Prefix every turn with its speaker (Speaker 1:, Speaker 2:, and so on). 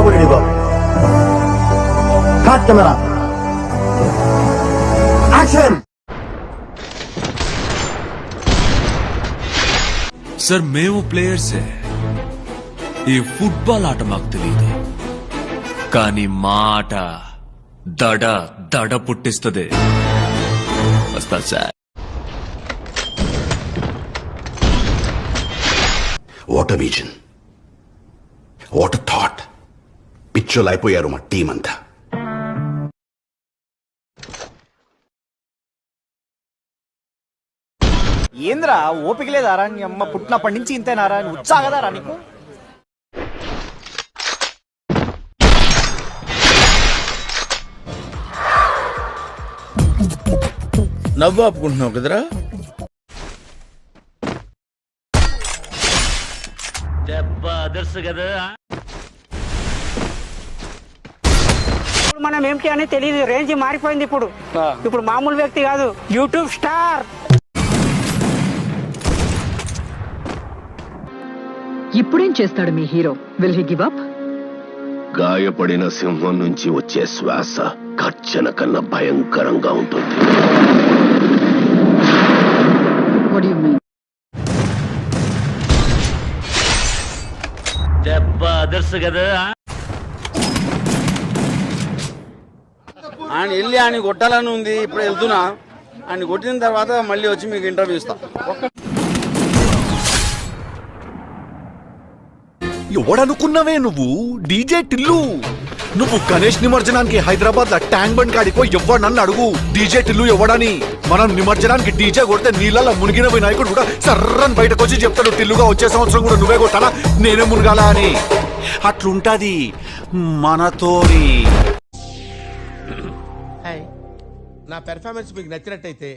Speaker 1: బాబురెడ్డి బాబు. Cut camera action.
Speaker 2: Sir మేము ప్లేయర్సే. ఈ football ఆట మాకు తెలియదు, కానీ మా ఆట దడ దడ పుట్టిస్తుంది. వస్తా sir.
Speaker 3: What a vision, what a thought. పిచ్చోలు అయిపోయారు మా టీం అంతా.
Speaker 4: ఏంద్రా ఓపిక లేదారా? నీ అమ్మ పుట్టినప్పటి నుంచి ఇంతేనారా? ఉత్సాహదారా నీకు?
Speaker 5: నవ్వు ఆపుకుంటున్నావు కదరా?
Speaker 6: మనం ఏంటి అని తెలియదు. రేంజ్ మారిపోయింది. ఇప్పుడు మామూలు వ్యక్తి కాదు, యూట్యూబ్ స్టార్.
Speaker 7: ఇప్పుడేం చేస్తాడు మీ హీరో? Will he give up?
Speaker 8: గాయపడిన సింహం నుంచి వచ్చే శ్వాస గర్జన కన్నా భయంకరంగా ఉంటుంది.
Speaker 7: What do you mean?
Speaker 5: ఆయన వెళ్ళి ఆయన కొట్టాలని ఉంది. ఇప్పుడు వెళ్తున్నా. ఆయన కొట్టిన తర్వాత మళ్ళీ వచ్చి మీకు ఇంటర్వ్యూ ఇస్తా.
Speaker 9: ఎవడనుకున్నావే నువ్వు? డీజే టిల్లు. నువ్వు గణేష్ నిమజ్జనానికి హైదరాబాద్ లో ట్యాంక్ బండ్ కాడికో ఎవడనన్ను అడుగు, డీజే టిల్లు ఎవడని. మనం నిమజ్జనానికి డీజే కొడితే నీళ్ళలో మునిగిన వినాయకుడు కూడా సర్రని బయటకు వచ్చి చెప్తాడు, టిల్లుగా వచ్చే సంవత్సరం కూడా నువ్వే కొట్టాలా, నేనే మునగాల అని. అట్లుంటది మనతోని.
Speaker 10: నా పెర్ఫార్మెన్స్ మీకు నచ్చినట్టయితే